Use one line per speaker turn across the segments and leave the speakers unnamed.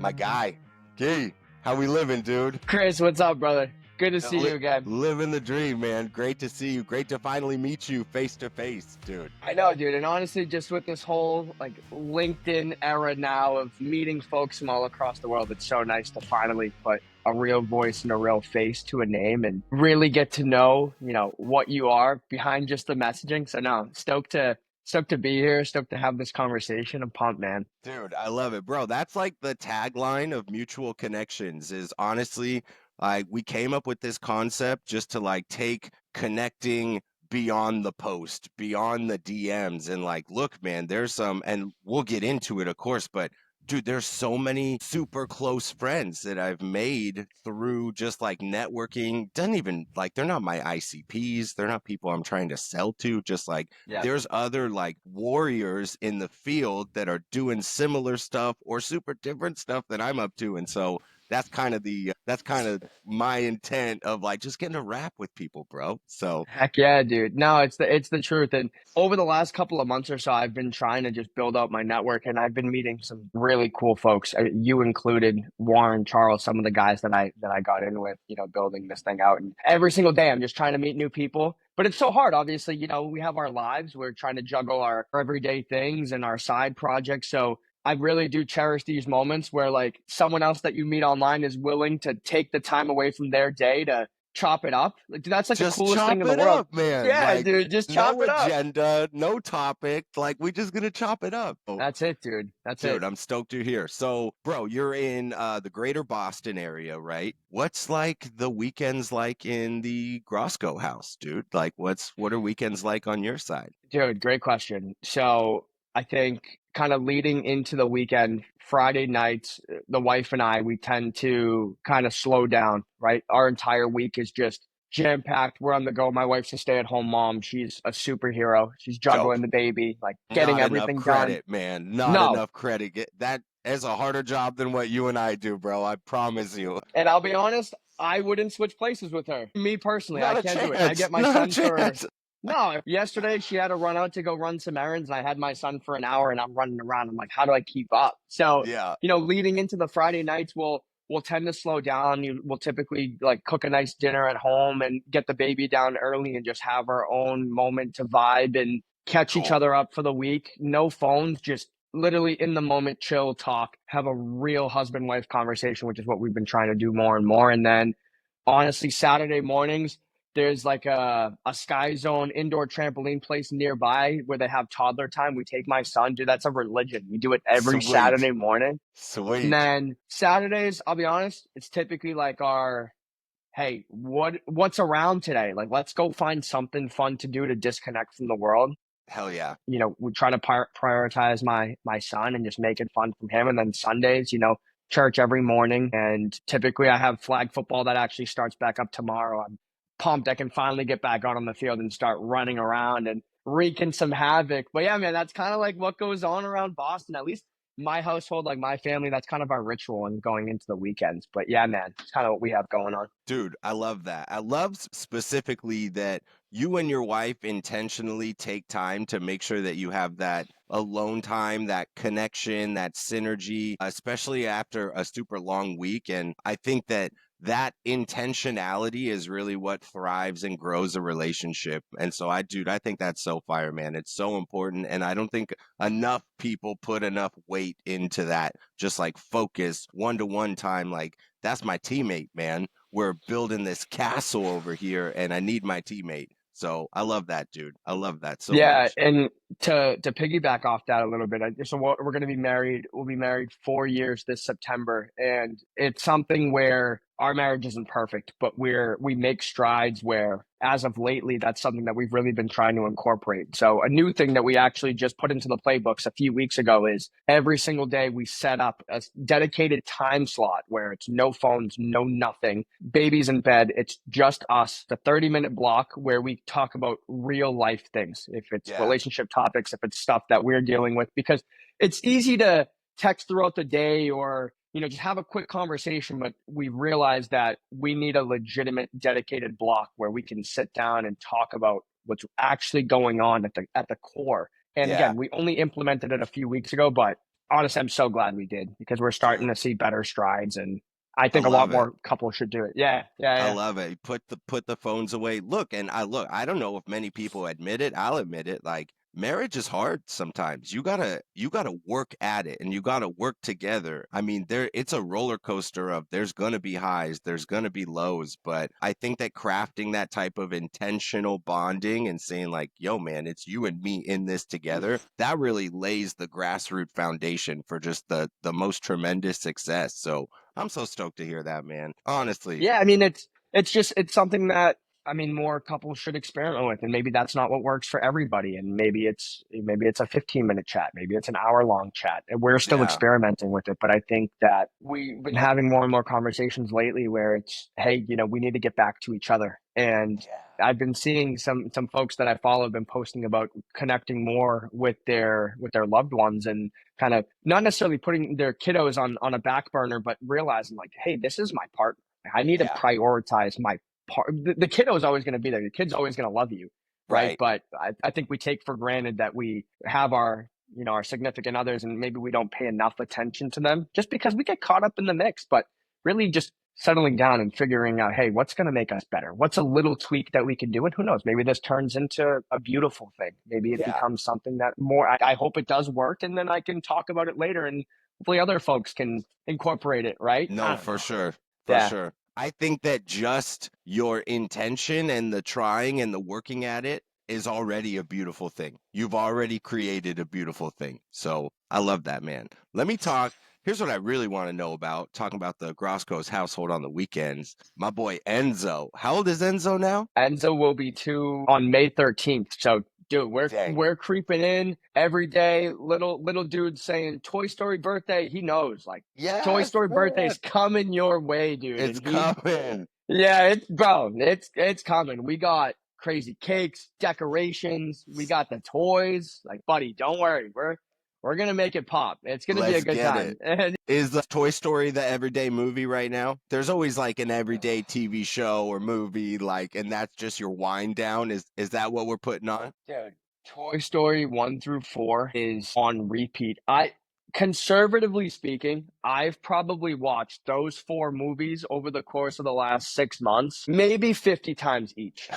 My guy, Gui, how we living, dude?
Chris, what's up, brother? Good to see
Li-
you again.
Living the dream, man. Great to see you. Great to finally meet you face to face, dude.
I know, dude. And honestly, just with this whole like LinkedIn era now of meeting folks from all across the world, it's so nice to finally put a real voice and a real face to a name and really get to know, what you are behind just the messaging. So no, stoked to be here, stoked to have this conversation. I'm pumped, man.
Dude, I love it, bro. That's like the tagline of Mutual Connections is honestly, like we came up with this concept just to like take connecting beyond the post, beyond the DMs and like, look, man, there's some, and we'll get into it, of course, but dude, there's so many super close friends that I've made through just like networking. Doesn't even like they're not my ICPs, they're not people I'm trying to sell to, just like
Yeah.
there's other like warriors in the field that are doing similar stuff or super different stuff that I'm up to. And so that's kind of my intent of like just getting to rap with people, bro. So
Heck yeah, dude. No, it's the truth. And over the last couple of months or so, I've been trying to just build out my network, and I've been meeting some really cool folks. You included, Warren, Charles, some of the guys that I got in with, building this thing out. And every single day, I'm just trying to meet new people. But it's so hard. Obviously, we have our lives. We're trying to juggle our everyday things and our side projects. So I really do cherish these moments where like someone else that you meet online is willing to take the time away from their day to chop it up. Like, dude, that's like the
just
coolest thing
chop
in the
it
world.
up, man.
Yeah,
Like
dude, just chop
no
it up.
agenda, no topic. Like we just gonna chop it up. Oh,
That's it, dude. That's
dude,
it.
I'm stoked you're here. So, bro, you're in the greater Boston area, right? What's like the weekends like in the Grosco house, dude? Like what are weekends like on your side?
Dude, great question. So I think kind of leading into the weekend, Friday nights, the wife and I, we tend to kind of slow down, right? Our entire week is just jam packed. We're on the go. My wife's a stay-at-home mom. She's a superhero. She's
Dope.
juggling the baby, like getting
Not enough
everything done.
credit, man. Not
No.
enough credit. That is a harder job than what you and I do, bro. I promise you.
And I'll be honest, I wouldn't switch places with her. Me personally, I
Not a
can't do it. I
chance.
get my
Not a
son for
chance.
no. Yesterday, she had to run out to go run some errands, and I had my son for an hour, and I'm running around. I'm like, how do I keep up? So,
Yeah.
leading into the Friday nights, we'll tend to slow down. We'll typically like cook a nice dinner at home and get the baby down early and just have our own moment to vibe and catch each
Cool.
other up for the week. No phones, just literally in the moment, chill, talk, have a real husband wife conversation, which is what we've been trying to do more and more. And then honestly, Saturday mornings, there's like a Sky Zone indoor trampoline place nearby where they have toddler time. We take my son, dude, that's a religion. We do it every
Sweet.
Saturday morning. And
Sweet.
then Saturdays, I'll be honest, it's typically like our hey, what's around today? Like let's go find something fun to do to disconnect from the world.
Hell yeah.
We try to prioritize my son and just make it fun from him. And then Sundays, church every morning. And typically I have flag football that actually starts back up tomorrow. I'm pumped. I can finally get back out on the field and start running around and wreaking some havoc. But yeah, man, that's kind of like what goes on around Boston. At least my household, like my family, that's kind of our ritual and going into the weekends. But yeah, man, it's kind of what we have going on.
Dude, I love that. I love specifically that you and your wife intentionally take time to make sure that you have that alone time, that connection, that synergy, especially after a super long week. And I think that that intentionality is really what thrives and grows a relationship. And so dude, I think that's so fire, man. It's so important. And I don't think enough people put enough weight into that, just like focus one-to-one time. Like, that's my teammate, man. We're building this castle over here and I need my teammate. So I love that, dude. I love that so
Yeah,
much.
and to piggyback off that a little bit, so we're going to be married. We'll be married 4 years this September, and it's something where our marriage isn't perfect, but we make strides where, as of lately, that's something that we've really been trying to incorporate. So a new thing that we actually just put into the playbooks a few weeks ago is every single day we set up a dedicated time slot where it's no phones, no nothing, babies in bed. It's just us, the 30-minute block where we talk about real life things. If it's
Yeah.
relationship topics, if it's stuff that we're dealing with, because it's easy to text throughout the day or just have a quick conversation, but we realized that we need a legitimate dedicated block where we can sit down and talk about what's actually going on at the core. And
Yeah.
again, we only implemented it a few weeks ago, but honestly, I'm so glad we did because we're starting to
Dude,
see better strides, and I
I
think a lot
love it.
more couples should do it. Yeah, yeah,
I
yeah.
love it. Put the phones away. Look, I don't know if many people admit it. I'll admit it. Like marriage is hard sometimes. You gotta work at it and you gotta work together. I mean, it's a roller coaster of there's gonna be highs, there's gonna be lows, but I think that crafting that type of intentional bonding and saying like, yo, man, it's you and me in this together, that really lays the grassroots foundation for just the most tremendous success. So I'm so stoked to hear that, man. Honestly.
Yeah, I mean it's just it's something that I mean more couples should experiment with, and maybe that's not what works for everybody, and maybe it's a 15-minute chat, maybe it's an hour-long chat, and we're still
Yeah.
experimenting with it. But I think that we've been having more and more conversations lately where it's, hey, we need to get back to each other, and
Yeah.
I've been seeing some folks that I follow have been posting about connecting more with their loved ones and kind of not necessarily putting their kiddos on a back burner, but realizing like, hey, this is my partner. I need to
Yeah.
prioritize my part. The kiddo is always going to be there. The kid's always going to love you, right?
Right.
But I think we take for granted that we have our significant others, and maybe we don't pay enough attention to them just because we get caught up in the mix. But really, just settling down and figuring out, hey, what's going to make us better? What's a little tweak that we can do? And who knows? Maybe this turns into a beautiful thing. Maybe it
Yeah.
becomes something that more. I hope it does work, and then I can talk about it later, and hopefully other folks can incorporate it. Right? I
No,
don't
for
know.
sure. For
Yeah.
sure. I think that just your intention and the trying and the working at it is already a beautiful thing. You've already created a beautiful thing. So I love that, man. Let me talk. Here's what I really want to know about talking about the Grosco's household on the weekends. My boy Enzo. How old is Enzo now?
Enzo will be 2 on May 13th. So, dude, we're
Dang.
we're creeping in every day. Little dude saying Toy Story birthday. He knows like Toy
Yes,
Story
man.
birthday's coming your way, dude.
It's
And he's
coming.
yeah, it's bro, it's coming. We got crazy cakes, decorations. We got the toys. Like, buddy, don't worry. We're gonna make it pop. It's gonna be a
Let's
good
get it.
time. And
Is the Toy Story the everyday movie right now? There's always like an everyday TV show or movie, like, and that's just your wind down. Is that what we're putting on?
dude, Toy Story 1 through 4 is on repeat. Conservatively speaking, I've probably watched those 4 movies over the course of the last 6 months, maybe 50 times each.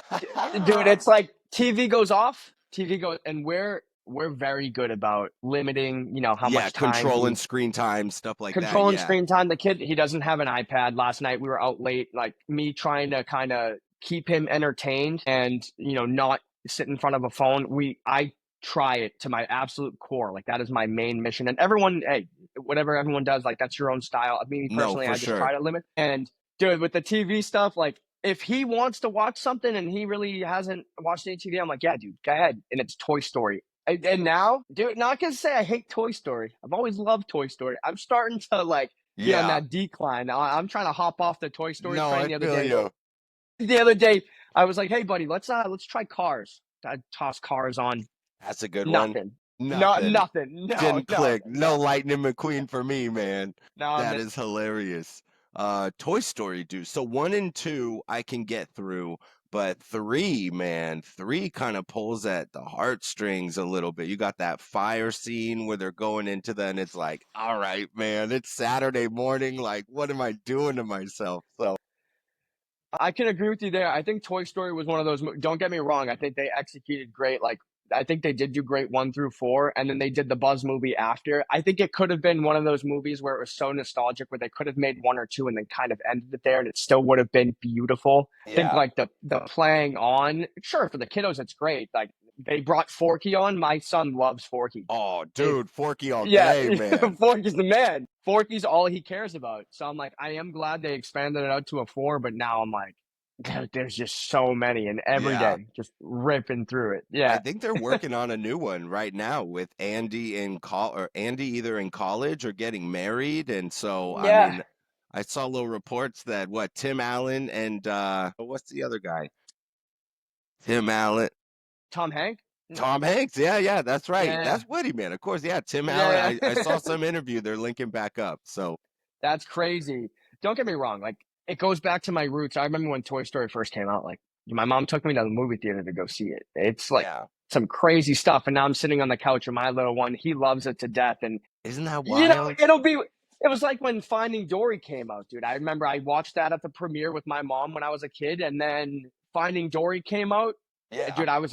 Dude, it's like TV goes off, TV goes, and we're very good about limiting, how
Yeah,
much time
controlling
we
screen time, stuff like that.
controlling
Yeah.
screen time. The kid, he doesn't have an iPad. Last night we were out late, like me trying to kind of keep him entertained and not sit in front of a phone. I try it to my absolute core. Like that is my main mission. And everyone, hey, whatever everyone does, like that's your own style. Me
No,
personally,
for
I just
sure.
try to limit. And dude, with the TV stuff, like if he wants to watch something and he really hasn't watched any TV, I'm like, yeah, dude, go ahead. And it's Toy Story. And now, dude, not gonna say I hate Toy Story. I've always loved Toy Story. I'm starting to like be on
Yeah.
that decline. Now I'm trying to hop off the Toy Story
No,
train
I
the other
feel
day.
you.
The other day, I was like, "Hey, buddy, let's try Cars." I toss Cars on.
That's a good one.
Nothing. Not
Nothing.
nothing. No,
Didn't
no,
click. No
no,
Lightning McQueen for me, man.
no. I
That
miss.
is hilarious. Toy Story, dude. So one and two I can get through, but three, man, three kind of pulls at the heartstrings a little bit. You got that fire scene where they're going into the, and it's like, all right, man, it's Saturday morning. Like, what am I doing to myself? So
I can agree with you there. I think Toy Story was one of those. Don't get me wrong. I think they executed great. Like I think they did do great 1 through 4, and then they did the Buzz movie after. I think it could have been one of those movies where it was so nostalgic, where they could have made one or two and then kind of ended it there, and it still would have been beautiful. I think
yeah.
like the playing on, sure, for the kiddos, it's great. Like they brought Forky on. My son loves Forky.
Oh,
They
dude, Forky all
yeah,
day, man.
Forky's the man. Forky's all he cares about. So I'm like, I am glad they expanded it out to a 4, but now I'm like, dude, there's just so many, and every
Yeah.
day just ripping through it.
I
Yeah,
think they're working on a new one right now with Andy in or Andy either in college or getting married. And so, I
yeah.
mean, I saw little reports that what Tim Allen and what's the other guy? Tim Allen,
Tom Hank.
Tom Hanks. Yeah, yeah, that's right.
Yeah,
That's Woody, man. Of course, yeah. Tim Allen.
yeah,
I saw
yeah.
some interview. They're linking back up. So
That's crazy. Don't get me wrong. Like it goes back to my roots. I remember when Toy Story first came out. Like my mom took me to the movie theater to go see it. It's like
yeah,
some crazy stuff, and now I'm sitting on the couch with my little one. He loves it to death, and
Isn't that
You know,
wild?
it was like when Finding Dory came out, dude. I remember I watched that at the premiere with my mom when I was a kid, and then Finding Dory came out.
Yeah,
Dude, I was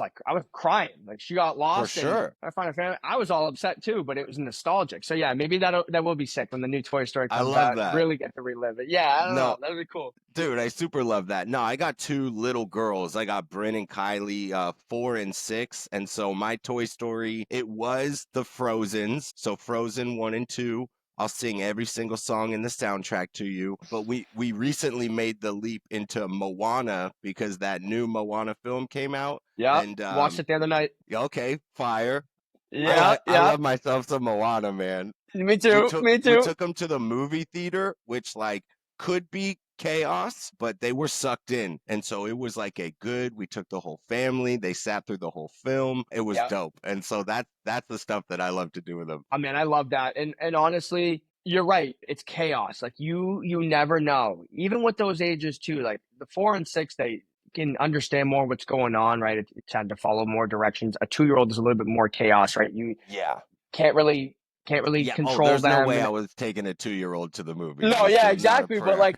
crying. Like she got
for
lost and
sure.
I find her family. I was all upset too, but it was nostalgic. So yeah, maybe that will be sick when the new Toy Story
I
comes
love
out.
that.
Really get to relive it. Yeah, I don't know.
No,
That'd be cool.
dude, I super love that. No, I got two little girls. I got Bryn and Kylie, 4 and 6. And so my Toy Story, it was the Frozens. So Frozen 1 and 2. I'll sing every single song in the soundtrack to you. But we recently made the leap into Moana because that new Moana film came out.
Yeah,
And
watched it the other night.
yeah, okay, fire.
Yeah,
I
yeah.
love myself some Moana, man.
Me
we
too.
took
Me
we
too.
took them to the movie theater, which like could be chaos, but they were sucked in, and so it was like a good. We took the whole family. They sat through the whole film. It was
Yeah.
dope, and so that's the stuff that I love to do with them.
I mean, I love that. And honestly, you're right. It's chaos. Like you never know. Even with those ages too, like the 4 and 6, they can understand more what's going on, right? It's had to follow more directions. A 2-year-old is a little bit more chaos, right? You
Yeah,
can't really
yeah. Oh,
control
there's no
them.
way I
And
was taking a 2-year-old to the movies.
no,
It's
yeah,
just not a
exactly. But
prayer.
like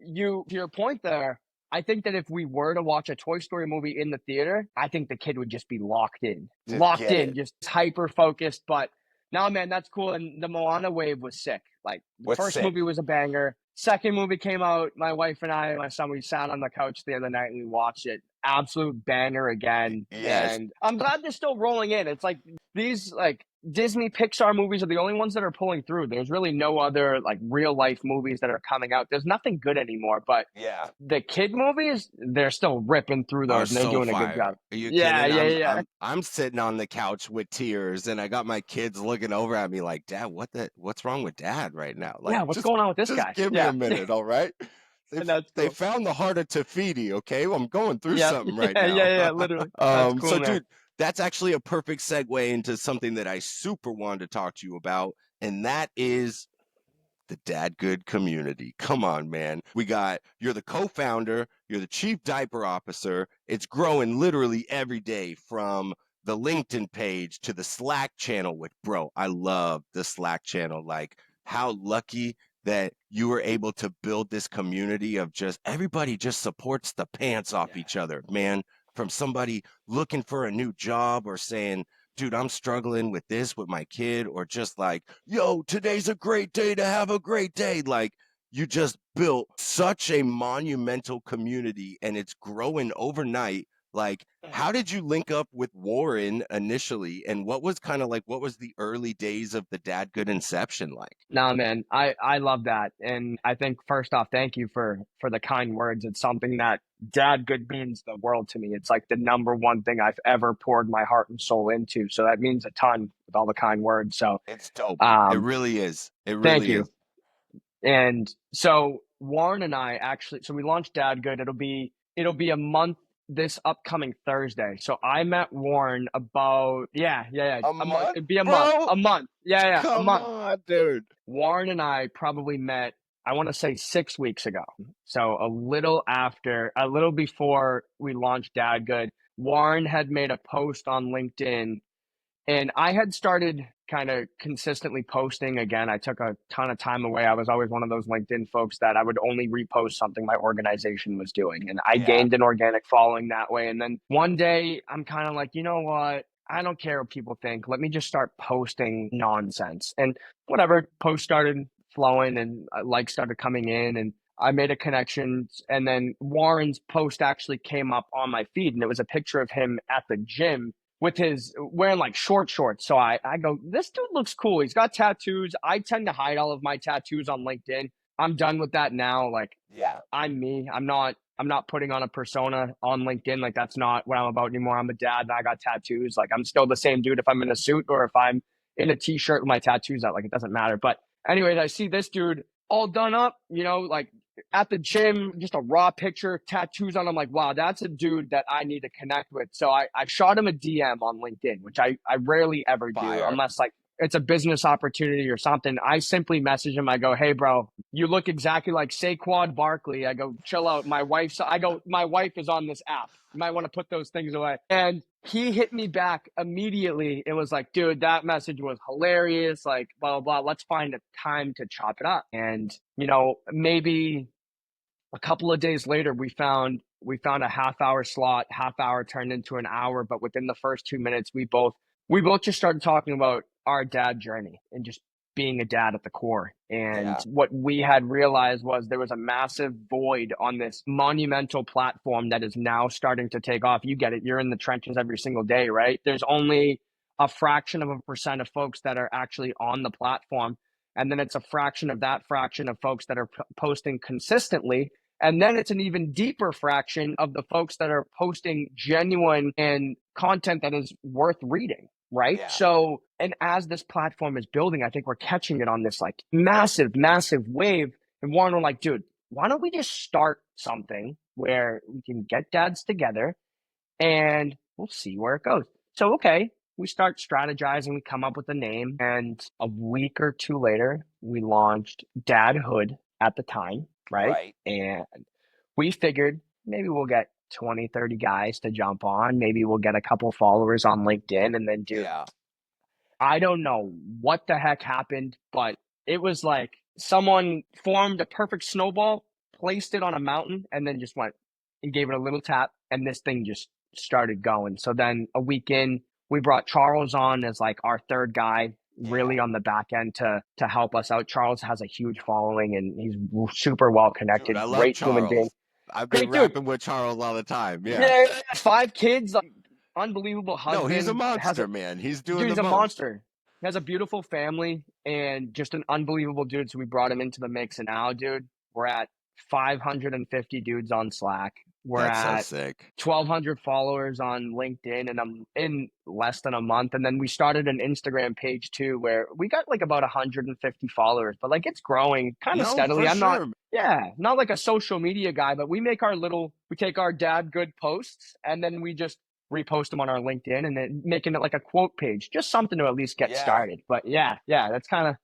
you to your point there, I think that if we were to watch a Toy Story movie in the theater, I think the kid would just be
Just
locked
get
in,
it.
just hyper focused. But no, man, that's cool. And the Moana wave was sick. Like the
What's
first
sick?
movie was a banger. Second movie came out. My wife and I, and my son, we sat on the couch the other night and we watched it. Absolute banger again.
Yes.
And I'm glad they're still rolling in. It's like these like Disney Pixar movies are the only ones that are pulling through. There's really no other like real life movies that are coming out. There's nothing good anymore. But
Yeah.
the kid movies, they're still ripping through
Are
those and they're
so
doing a good
fire.
job.
Are you
Yeah,
kidding?
yeah,
I'm
yeah.
I'm I'm sitting on the couch with tears and I got my kids looking over at me like, "Dad, what's wrong with Dad right now? Like
Yeah, what's going on with this
just
guy?
give me a
Yeah.
minute, all right?"
And that's
They
cool.
found the heart of Tafiti, okay? Well, I'm going through
Yeah,
something right
yeah,
now.
yeah, yeah, literally. That's
So
cool, man.
dude, that's actually a perfect segue into something that I super wanted to talk to you about, and that is the dad good community. Come on, man. You're the co-founder, you're the chief diaper officer. It's growing literally every day from the LinkedIn page to the Slack channel, which, bro, I love the Slack channel. Like, how lucky that you were able to build this community of just everybody just supports the pants off
Yeah.
each other, man. From somebody looking for a new job or saying, dude, I'm struggling with this with my kid, or just like, yo, today's a great day to have a great day. Like, you just built such a monumental community and it's growing overnight. Like, how did you link up with Warren initially? And what was kind of like, what was the early days of the Dad Good Inception like?
No, man, I love that, and I think first off, thank you for the kind words. It's something that dad good means the world to me. It's like the number one thing I've ever poured my heart and soul into. So that means a ton with all the kind words. So,
It's dope. It
um,
really is. It
thank
really
you.
is.
And so Warren and I actually, so we launched Dad Good. It'll be a month this upcoming Thursday. So I met Warren about yeah,
A
a month.
month,
It'd be
bro?
a month. Yeah, a
Come
month.
on, dude.
Warren and I probably met, I want to say 6 weeks ago. So a little before we launched Dad Good, Warren had made a post on LinkedIn and I had started kind of consistently posting again. I took a ton of time away. I was always one of those LinkedIn folks that I would only repost something my organization was doing. And I
Yeah.
gained an organic following that way. And then one day I'm kind of like, you know what? I don't care what people think. Let me just start posting nonsense. And whatever, posts started flowing and likes started coming in and I made a connection. And then Warren's post actually came up on my feed and it was a picture of him at the gym with his wearing like short shorts. So I go, this dude looks cool. He's got tattoos. I tend to hide all of my tattoos on LinkedIn. I'm done with that now. Like
Yeah.
I'm me. I'm not putting on a persona on LinkedIn. Like that's not what I'm about anymore. I'm a dad and I got tattoos. Like I'm still the same dude if I'm in a suit or if I'm in a t-shirt with my tattoos out. Like it doesn't matter. But anyways, I see this dude all done up, like at the gym, just a raw picture, tattoos on. I'm like, wow, that's a dude that I need to connect with. So I shot him a DM on LinkedIn, which I rarely ever do
Fire.
unless like it's a business opportunity or something, I simply message him. I go, "Hey, bro, you look exactly like Saquon Barkley." I go, "Chill out. My wife is on this app. You might want to put those things away." And he hit me back immediately. It was like, "Dude, that message was hilarious. Like, blah, blah, blah. Let's find a time to chop it up." And, maybe a couple of days later, we found a half-hour slot. Half hour turned into an hour, but within the first 2 minutes, we both just started talking about our dad journey and just being a dad at the core. And
Yeah.
what we had realized was there was a massive void on this monumental platform that is now starting to take off. You get it. You're in the trenches every single day, right? There's only a fraction of a percent of folks that are actually on the platform. And then it's a fraction of that fraction of folks that are posting consistently, and then it's an even deeper fraction of the folks that are posting genuine and content that is worth reading, right?
Yeah.
So, and as this platform is building, I think we're catching it on this like massive, massive wave. And Warren, we're like, dude, why don't we just start something where we can get dads together and we'll see where it goes. So, okay, we start strategizing, we come up with a name, and a week or two later, we launched Dadhood at the time, right?
Right.
And we figured maybe we'll get 20, 30 guys to jump on. Maybe we'll get a couple followers on LinkedIn. And then, dude,
Yeah.
I don't know what the heck happened, but it was like someone formed a perfect snowball, placed it on a mountain, and then just went and gave it a little tap, and this thing just started going. So then a week in, we brought Charles on as like our third guy,
Yeah.
really on the back end to help us out. Charles has a huge following and he's super well
Dude, I
connected,
love
great human being,
Charles. I've been
great dude.
rapping with Charles all the time. Yeah.
Yeah, 5 kids, unbelievable
No, he's a
husband, has a
monster, man. He's doing
dude,
the
he's a
most.
monster. He has a beautiful family and just an unbelievable dude. So we brought him into the mix, and now, dude, we're at 550 dudes on Slack. We're
That's so
at
sick.
1,200 followers on LinkedIn, and I'm in less than a month. And then we started an Instagram page too, where we got like about 150 followers, but like it's growing kind of
No,
steadily.
for
I'm not,
sure.
yeah, not like a social media guy, but we take our dad good posts, and then we just repost them on our LinkedIn and then making it like a quote page, just something to at least get
Yeah.
started. But yeah, that's kind of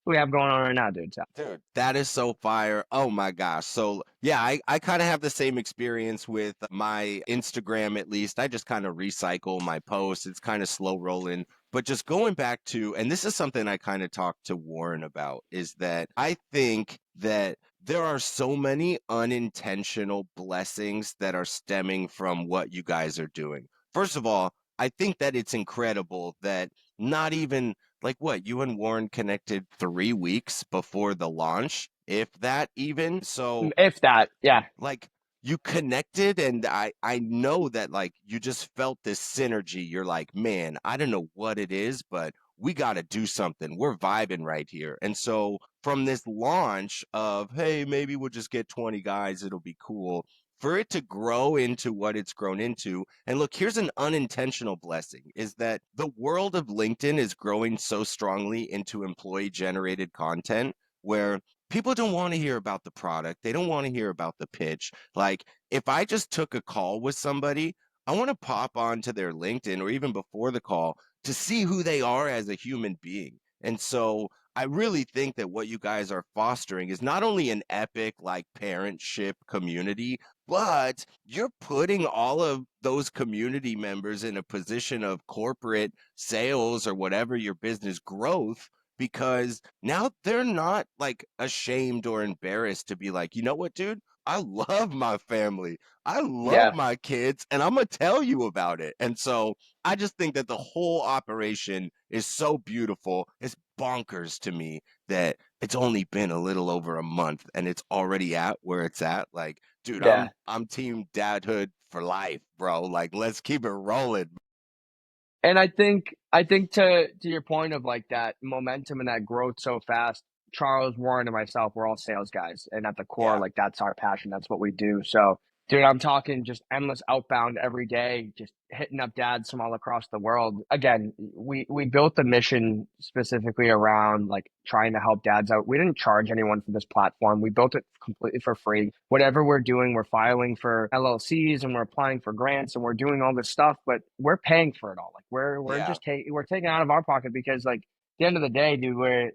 what we have going on right now, dude. So
Dude, that is so fire. Oh my gosh. So, yeah, I kind of have the same experience with my Instagram, at least. I just kind of recycle my posts. It's kind of slow rolling. But just going back to, and this is something I kind of talked to Warren about, is that I think that there are so many unintentional blessings that are stemming from what you guys are doing. First of all, I think that it's incredible that not even like what you and Warren connected 3 weeks before the launch, if that even. So
if that, yeah,
like you connected and I know that like you just felt this synergy. You're like, man, I don't know what it is, but we got to do something. We're vibing right here. And so from this launch of, hey, maybe we'll just get 20 guys, it'll be cool. For it to grow into what it's grown into. And look, here's an unintentional blessing is that the world of LinkedIn is growing so strongly into employee generated content where people don't want to hear about the product. They don't want to hear about the pitch. Like, if I just took a call with somebody, I want to pop onto their LinkedIn or even before the call to see who they are as a human being. And so I really think that what you guys are fostering is not only an epic, like, parentship community, but you're putting all of those community members in a position of corporate sales or whatever your business growth because now they're not like ashamed or embarrassed to be like, you know what, dude? I love my family. I love
yeah,
my kids, and I'm going to tell you about it. And so I just think that the whole operation is so beautiful. It's bonkers to me that it's only been a little over a month and it's already at where it's at. Like, dude,
yeah.
I'm team dadhood for life, bro. Like, let's keep it rolling.
And I think to your point of like that momentum and that growth so fast, Charles, Warren, and myself, we're all sales guys, and at the core,
Yeah.
like that's our passion. That's what we do. So, dude, I'm talking just endless outbound every day, just hitting up dads from all across the world. Again, we built the mission specifically around like trying to help dads out. We didn't charge anyone for this platform. We built it completely for free. Whatever we're doing, we're filing for LLCs and we're applying for grants and we're doing all this stuff, but we're paying for it all. Like we're
Yeah.
just taking we're taking it out of our pocket because like the end of the day, dude, where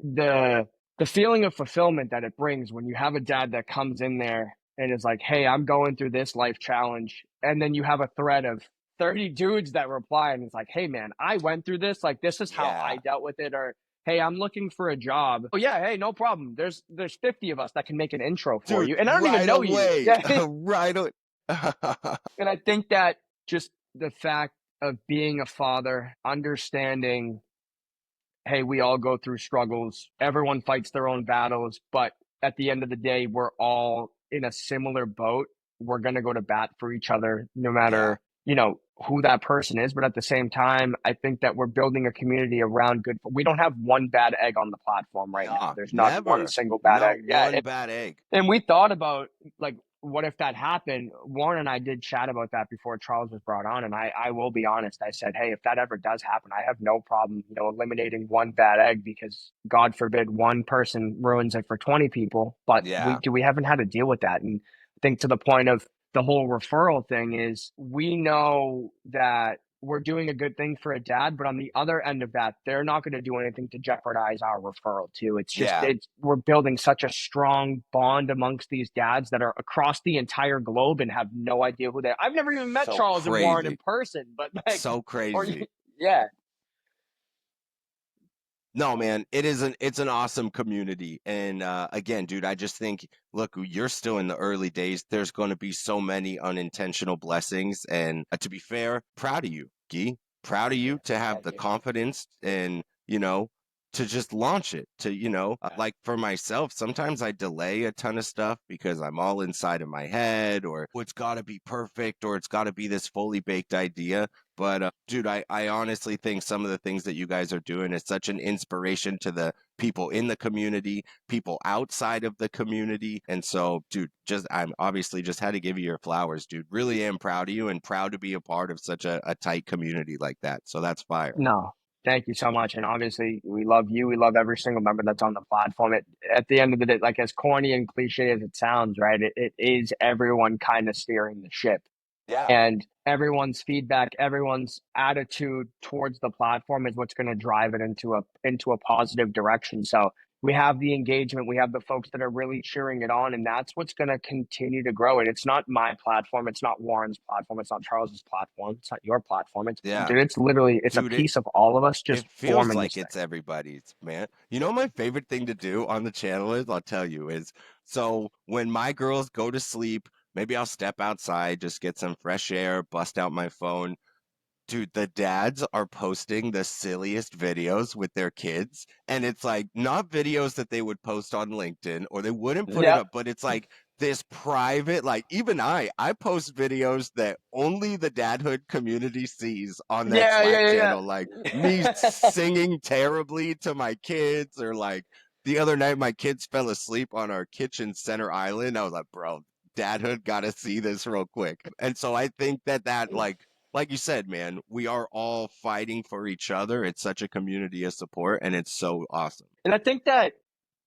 the feeling of fulfillment that it brings when you have a dad that comes in there and is like, "Hey, I'm going through this life challenge," and then you have a thread of 30 dudes that reply and it's like, "Hey, man, I went through this. Like, this is how I
Yeah.
dealt with it," or "Hey, I'm looking for a job." Oh yeah, hey, no problem. There's 50 of us that can make an intro for
Dude,
you, and I don't even
right
know you.
away.
Yeah,
Right away.
and I think that just the fact of being a father, understanding, hey, we all go through struggles. Everyone fights their own battles, but at the end of the day, we're all in a similar boat. We're going to go to bat for each other no
Yeah.
matter, who that person is. But at the same time, I think that we're building a community around good. We don't have one bad egg on the platform right now.
No,
There's not one
never.
single bad
Not
egg. Yeah.
one bad egg.
And we thought about, like, what if that happened? Warren and I did chat about that before Charles was brought on, and I will be honest. I said, hey, if that ever does happen, I have no problem, eliminating one bad egg because God forbid one person ruins it for 20 people. But
Yeah.
we haven't had to deal with that, and I think to the point of the whole referral thing is we know that we're doing a good thing for a dad, but on the other end of that, they're not going to do anything to jeopardize our referral too. It's just
Yeah.
we're building such a strong bond amongst these dads that are across the entire globe and have no idea who they are. I've never even met
So
Charles and Warren in
crazy.
person, but like,
So
or
crazy.
yeah,
No, man, it's an awesome community. And again, dude, I just think, look, you're still in the early days. There's going to be so many unintentional blessings. And to be fair, proud of you, Guy. Proud of you to have
thank
the
you.
confidence and, to just launch it. To, like for myself, sometimes I delay a ton of stuff because I'm all inside of my head, or "Oh, it's got to be perfect, or it's got to be this fully baked idea." But dude, I honestly think some of the things that you guys are doing is such an inspiration to the people in the community, people outside of the community. And so, dude, I'm obviously just had to give you your flowers, dude. Really am proud of you and proud to be a part of such a tight community like that. So that's fire.
No, thank you so much. And obviously, we love you. We love every single member that's on the platform. At the end of the day, like as corny and cliche as it sounds, right? It is everyone kind of steering the ship.
Yeah.
And everyone's feedback, everyone's attitude towards the platform is what's going to drive it into a positive direction. So we have the engagement, we have the folks that are really cheering it on, and that's what's going to continue to grow it. It's not my platform, it's not Warren's platform, it's not Charles's platform, it's not your platform. It's
Yeah.
dude, it's literally it's a
Dude,
piece of all of us just
it feels
forming this
like
thing.
it's everybody's, man. You know, my favorite thing to do on the channel is, I'll tell you, is so when my girls go to sleep, maybe I'll step outside, just get some fresh air, bust out my phone. Dude, the dads are posting the silliest videos with their kids, and it's like not videos that they would post on LinkedIn or they wouldn't put it
Yep.
up, but it's like this private, like even I post videos that only the dadhood community sees on that
Yeah,
Slack
yeah,
channel, like me
yeah.
singing terribly to my kids, or like the other night my kids fell asleep on our kitchen center island. I was like, bro, dadhood got to see this real quick. And so I think that like you said, man, we are all fighting for each other. It's such a community of support, and it's so awesome.
And I think that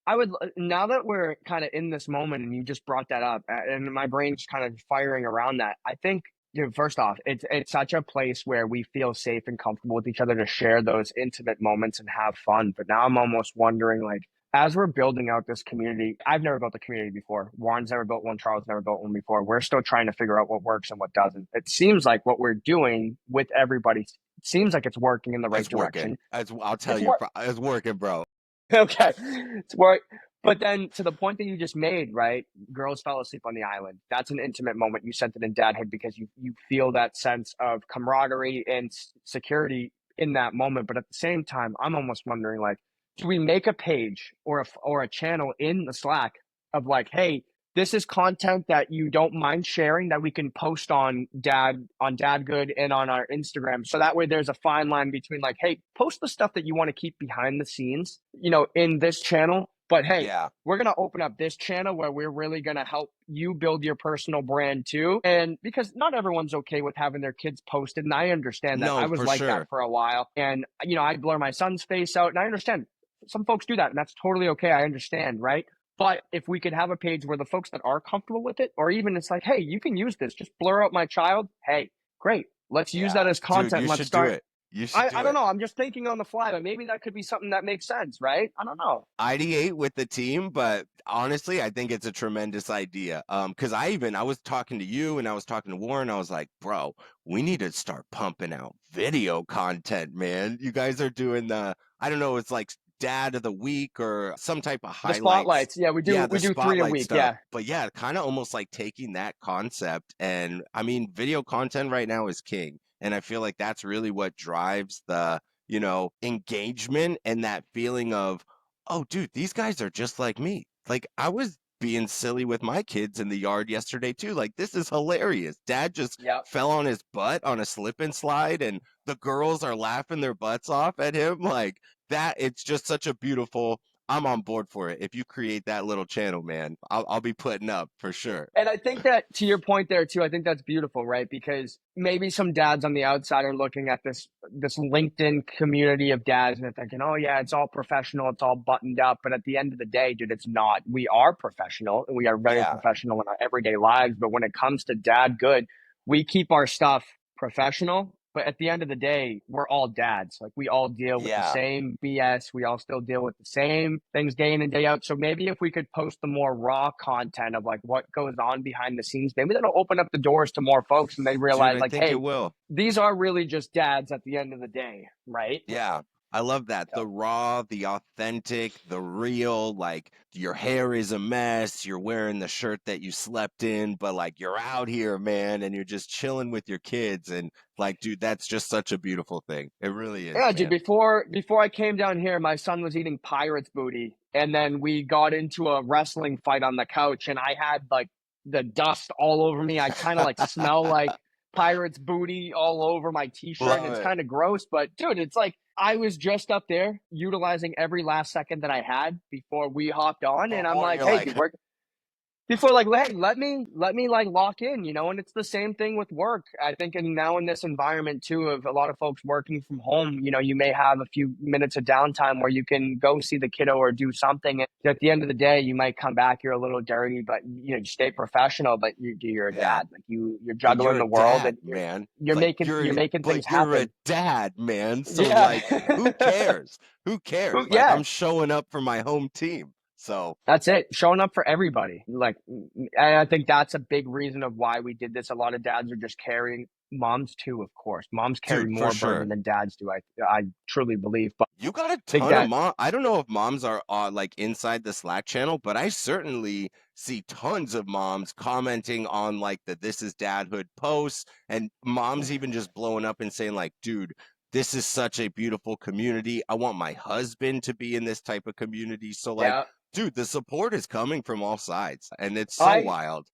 I would, now that we're kind of in this moment and you just brought that up, and my brain's kind of firing around that. I think, first off, it's such a place where we feel safe and comfortable with each other to share those intimate moments and have fun. But now I'm almost wondering, like, as we're building out this community, I've never built a community before. Warren's never built one. Charles never built one before. We're still trying to figure out what works and what doesn't. It seems like what we're doing with everybody, it seems like it's working in the right
It's working.
direction.
As I'll tell
It's
you,
work.
it's working, bro.
Okay. It's work. But then to the point that you just made, right? Girls fell asleep on the island. That's an intimate moment. You sent it in dadhood because you feel that sense of camaraderie and security in that moment. But at the same time, I'm almost wondering, like, do we make a page or a channel in the Slack of like, hey, this is content that you don't mind sharing that we can post on Dad Good and on our Instagram. So that way there's a fine line between like, hey, post the stuff that you want to keep behind the scenes, in this channel. But hey,
Yeah.
we're gonna open up this channel where we're really gonna help you build your personal brand too. And because not everyone's okay with having their kids posted, and I understand that. I
No,
was
for
like that
sure.
for a while. And I blur my son's face out, and I understand some folks do that, and that's totally okay. I understand, right? But if we could have a page where the folks that are comfortable with it, or even it's like, hey, you can use this, just blur out my child. Hey, great. Let's use that
Yeah.
as
Dude,
content.
you
Let's
should do
start.
it. You should
I
do
don't
it.
know. I'm just thinking on the fly, but maybe that could be something that makes sense, right? I don't know.
Ideate with the team, but honestly, I think it's a tremendous idea. Because I was talking to you and I was talking to Warren. I was like, bro, we need to start pumping out video content, man. You guys are doing I don't know, it's like Dad of the Week or some type of
The
highlights.
spotlights. Yeah,
Yeah,
we
the
do three a
spotlight
week.
stuff.
Yeah.
But yeah, kind of almost like taking that concept. And I mean, video content right now is king. And I feel like that's really what drives engagement and that feeling of, oh, dude, these guys are just like me. Like, I was being silly with my kids in the yard yesterday, too. Like, this is hilarious. Dad just
Yeah.
fell on his butt on a slip and slide, and the girls are laughing their butts off at him. Like, it's just such a beautiful. I'm on board for it. If you create that little channel, man, I'll be putting up for sure.
And I think that to your point there too, I think that's beautiful, right? Because maybe some dads on the outside are looking at this LinkedIn community of dads and they're thinking, oh yeah, it's all professional, it's all buttoned up. But at the end of the day, dude, it's not. We are professional and we are very
Yeah,
professional in our everyday lives. But when it comes to dad good, we keep our stuff professional. But at the end of the day, we're all dads. Like we all deal with the
yeah,
same BS. We all still deal with the same things day in and day out. So maybe if we could post the more raw content of like what goes on behind the scenes, maybe that'll open up the doors to more folks and they
dude,
realize
I
like,
think it
hey,
will.
these are really just dads at the end of the day, right?
Yeah, I love that.
Yeah.
The raw, the authentic, the real, like your hair is a mess, you're wearing the shirt that you slept in, but like you're out here, man, and you're just chilling with your kids. And like, dude, that's just such a beautiful thing. It really is,
Yeah, dude.
man.
Before I came down here, my son was eating pirate's booty, and then we got into a wrestling fight on the couch, and I had like the dust all over me. I kind of like smell like pirate's booty all over my t-shirt, and
Love
it's
it.
kind of gross. But dude, it's like I was just up there utilizing every last second that I had before we hopped on, and I'm
Before
like,
you're
hey,
like,
dude, we're before like hey, let me like lock in, and it's the same thing with work. I think and now in this environment too of a lot of folks working from home, you may have a few minutes of downtime where you can go see the kiddo or do something. And at the end of the day you might come back, you're a little dirty, but you stay professional, but you're a
yeah,
dad, like you're
but
juggling
you're
the
a
world
dad,
and you're
man.
you're
Like
making you're making things
you're a
happen.
dad, man. So
Yeah.
like, who cares? Who cares? Like,
Yeah.
I'm showing up for my home team. So,
That's it. Showing up for everybody. Like, and I think that's a big reason of why we did this. A lot of dads are just carrying moms too, of course. Moms carry
dude, for
more burden
sure.
than dads do. I truly believe. But
You got a
I think
ton of
that
mom. I don't know if moms are like inside the Slack channel, but I certainly see tons of moms commenting on like the "This is Dadhood" posts, and moms even just blowing up and saying like, "Dude, this is such a beautiful community. I want my husband to be in this type of community." So like,
yeah,
dude, the support is coming from all sides, and it's so
I
wild.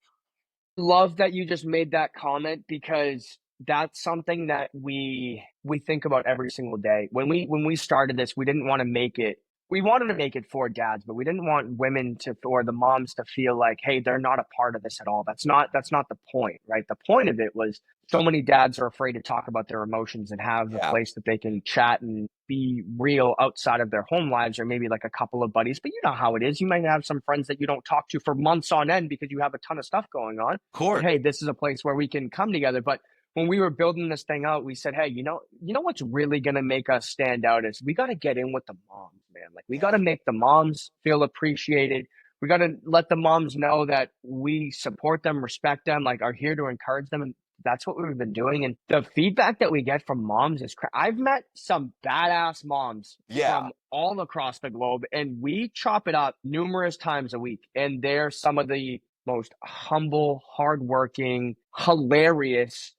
love that you just made that comment because that's something that we think about every single day. When we started this, we didn't want to make it we wanted to make it for dads, but we didn't want women to or the moms to feel like, hey, they're not a part of this at all. That's not the point, right? The point of it was so many dads are afraid to talk about their emotions and have a
Yeah,
place that they can chat and be real outside of their home lives or maybe like a couple of buddies. But you know how it is. You might have some friends that you don't talk to for months on end because you have a ton of stuff going on. But
court.
hey, this is a place where we can come together. But when we were building this thing out, we said, hey, you know what's really gonna make us stand out is we gotta get in with the moms, man. Like we
Yeah,
gotta make the moms feel appreciated. We gotta let the moms know that we support them, respect them, like are here to encourage them. And that's what we've been doing. And the feedback that we get from moms is I've met some badass moms
yeah.
from all across the globe, and we chop it up numerous times a week. And they're some of the most humble, hardworking, hilarious,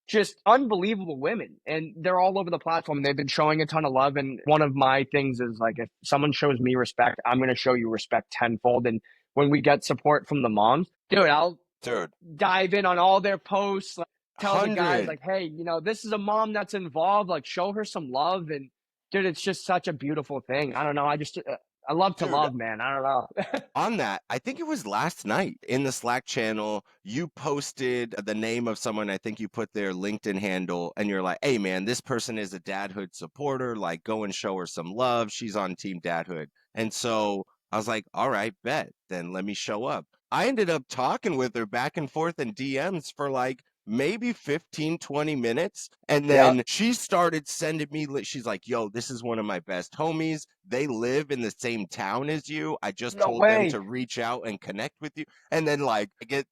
just unbelievable women. And they're all over the platform. They've been showing a ton of love. And one of my things is like, if someone shows me respect, I'm going to show you respect tenfold. And when we get support from the moms, dude, I'll
Dude,
dive in on all their posts, like, tell the guys,
100.
like, hey, this is a mom that's involved. Like, show her some love. And dude, it's just such a beautiful thing. I don't know. I love to
Dude,
love, man. I don't know.
on that, I think it was last night in the Slack channel, you posted the name of someone. I think you put their LinkedIn handle, and you're like, hey, man, this person is a Dadhood supporter. Like, go and show her some love. She's on Team Dadhood. And so I was like, all right, bet. Then let me show up. I ended up talking with her back and forth in DMs for like maybe 15, 20 minutes. And
Yeah.
then she started sending me, she's like, yo, this is one of my best homies. They live in the same town as you. I just
No
told them to
way.
reach out and connect with you. And then like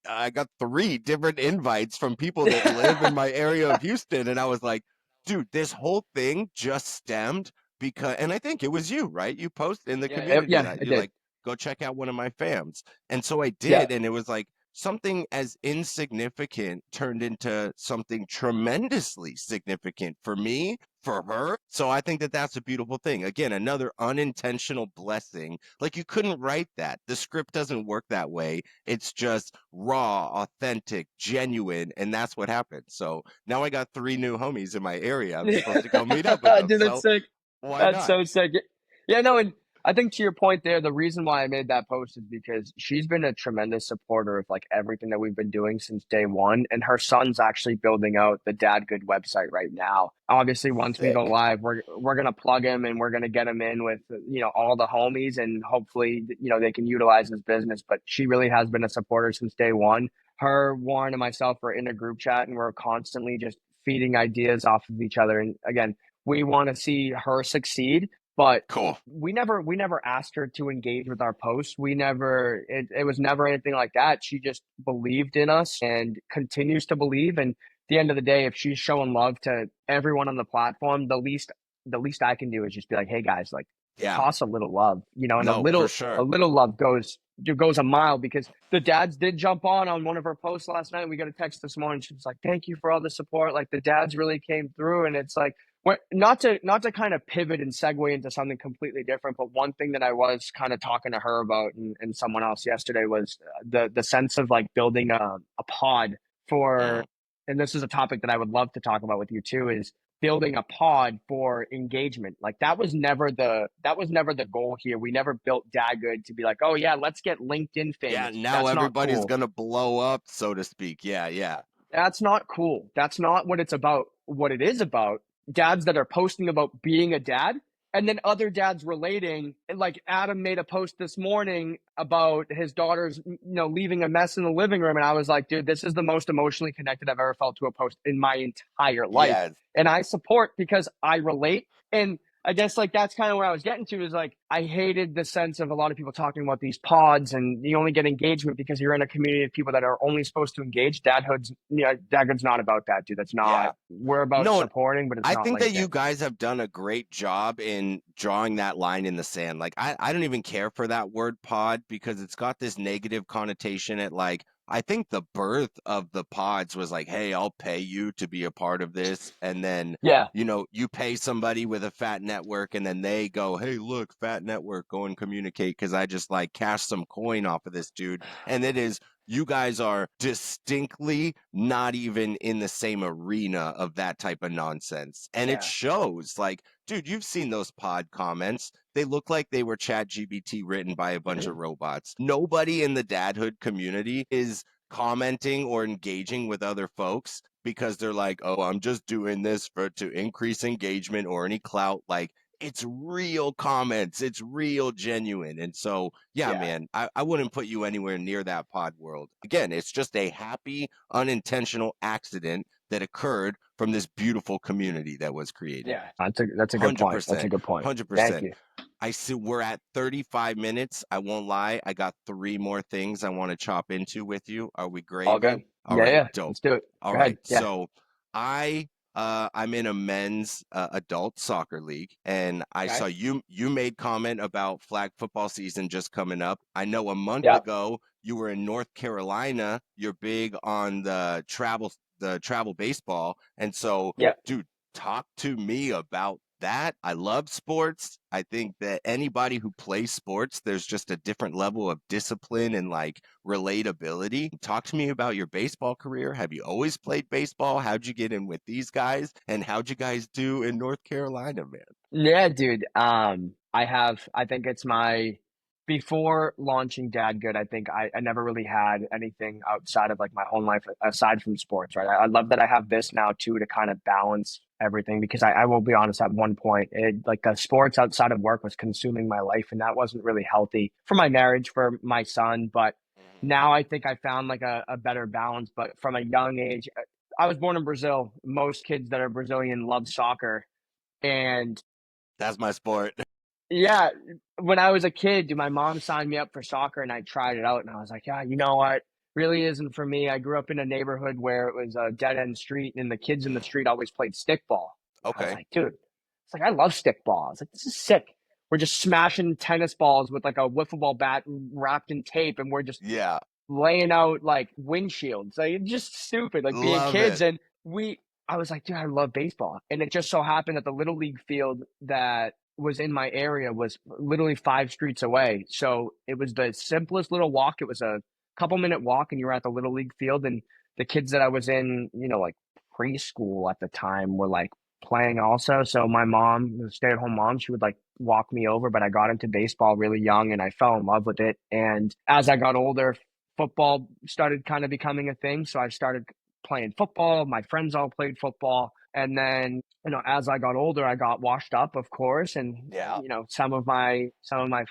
I got three different invites from people that live in my area of Houston. And I was like, dude, this whole thing just stemmed because, and I think it was you, right? You post in the
Yeah,
community
yeah,
that
I
you're
did.
like, go check out one of my fams. And so I
Yeah.
did. And it was like, something as insignificant turned into something tremendously significant for me, for her. So I think that that's a beautiful thing. Again, another unintentional blessing. Like you couldn't write that. The script doesn't work that way. It's just raw, authentic, genuine, and that's what happened. So now I got three new homies in my area. I'm supposed to go meet up with them.
Dude, that's
So
sick.
why
That's
not?
so sick. Yeah, no, and I think to your point there, the reason why I made that post is because she's been a tremendous supporter of like everything that we've been doing since day one. And her son's actually building out the Dad Good website right now. Obviously, once we go
Sick.
live, we're gonna plug him and we're gonna get him in with all the homies and hopefully they can utilize his business. But she really has been a supporter since day one. Her, Warren, and myself are in a group chat and we're constantly just feeding ideas off of each other. And again, we want to see her succeed, but
Cool.
we never asked her to engage with our posts. It was never anything like that. She just believed in us and continues to believe. And at the end of the day, if she's showing love to everyone on the platform, the least I can do is just be like, hey guys, like
Yeah.
toss a little love, and a
No, for
little a
sure.
little love goes a mile, because the dads did jump on one of her posts last night. We got a text this morning. She was like, thank you for all the support. Like the dads really came through. And it's like, not to kind of pivot and segue into something completely different, but one thing that I was kind of talking to her about and someone else yesterday was the sense of like building a pod
Mm.
for, and this is a topic that I would love to talk about with you too, is building a pod for engagement. Like that was never the goal here. We never built Dagood to be like, oh yeah, let's get LinkedIn
Yeah,
famous.
now
That's not
everybody's
cool.
gonna blow up, so to speak. Yeah, yeah.
That's not cool. That's not what it's about. What it is about, dads that are posting about being a dad, and then other dads relating. And like Adam made a post this morning about his daughter's, leaving a mess in the living room. And I was like, dude, this is the most emotionally connected I've ever felt to a post in my entire life.
Yes.
And I support because I relate. And I guess like that's kind of where I was getting to, is like I hated the sense of a lot of people talking about these pods and you only get engagement because you're in a community of people that are only supposed to engage. Dadhood's not about that, dude. That's not.
Yeah.
We're about
No,
supporting, but it's
I
not
think that you
LinkedIn.
guys have done a great job in drawing that line in the sand. Like I don't even care for that word pod because it's got this negative connotation at like I think the birth of the pods was like, hey, I'll pay you to be a part of this. And then,
Yeah,
you pay somebody with a fat network and then they go, hey, look, fat network, go and communicate because I just like cash some coin off of this dude. And it is you guys are distinctly not even in the same arena of that type of nonsense. And it
yeah,
shows like, dude, you've seen those pod comments. They look like they were Chat GBT written by a bunch of robots. Nobody in the dadhood community is commenting or engaging with other folks because they're like, oh, I'm just doing this for to increase engagement or any clout. Like it's real comments. It's real genuine. And so, yeah,
yeah,
man, I wouldn't put you anywhere near that pod world. Again, it's just a happy, unintentional accident that occurred from this beautiful community that was created.
yeah. That's a good point. That's a
100%.
good point. Thank
100%.
you.
I see we're at 35 minutes. I won't lie. I got three more things I want to chop into with you. Are we
All
gravy?
good.
All
Yeah,
right,
yeah.
dope.
Let's do it.
All
Go
right.
ahead. Yeah,
So I'm in a men's adult soccer league and I
okay.
saw you made comment about flag football season just coming up. I know a month
Yeah,
ago you were in North Carolina. You're big on the travel baseball. And so,
yeah.
dude, talk to me about that. I love sports. I think that anybody who plays sports, there's just a different level of discipline and like relatability. Talk to me about your baseball career. Have you always played baseball? How'd you get in with these guys? And how'd you guys do in North Carolina, man?
Yeah, dude. I think it's my, before launching Dad Good, I think I never really had anything outside of like my home life aside from sports, right? I love that I have this now too to kind of balance everything, because I will be honest, at one point, like the sports outside of work was consuming my life, and that wasn't really healthy for my marriage, for my son. But
Mhm.
now I think I found like a better balance. But from a young age, I was born in Brazil. Most kids that are Brazilian love soccer. And
That's my sport.
yeah, when I was a kid, my mom signed me up for soccer and I tried it out and I was like, yeah, you know what? Really isn't for me. I grew up in a neighborhood where it was a dead end street and the kids in the street always played stickball. I was
Okay.
like, dude, it's like I love stickball. I was like, this is sick. We're just smashing tennis balls with like a wiffle ball bat wrapped in tape and we're just
Yeah.
laying out like windshields. Like it's just stupid, like being
Love
kids.
it.
And I was like, dude, I love baseball. And it just so happened that the little league field that was in my area was literally 5 streets away. So it was the simplest little walk. It was a couple-minute walk, and you were at the little league field. And the kids that I was in, like preschool at the time, were like playing also. So my mom, the stay-at-home mom, she would like walk me over. But I got into baseball really young, and I fell in love with it. And as I got older, football started kind of becoming a thing. So I started playing football. My friends all played football. And then, as I got older, I got washed up, of course. And,
Yeah.
some of my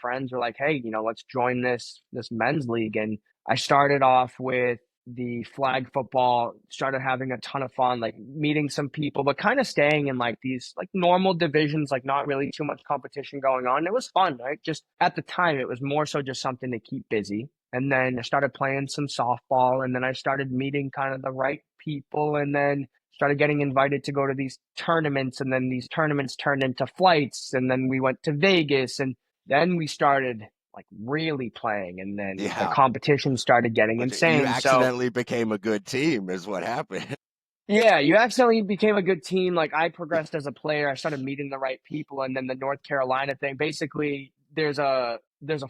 friends were like, hey, let's join this men's league. And I started off with the flag football, started having a ton of fun, like meeting some people, but kind of staying in like these like normal divisions, like not really too much competition going on. It was fun, right? Just at the time, it was more so just something to keep busy. And then I started playing some softball, and then I started meeting kind of the right people, and then started getting invited to go to these tournaments, and then these tournaments turned into flights, and then we went to Vegas, and then we started like really playing, and then the
Yeah.
competition started getting
Which you
insane. So
accidentally became a good team is what happened.
yeah, you accidentally became a good team. Like I progressed as a player. I started meeting the right people, and then the North Carolina thing. Basically, there's a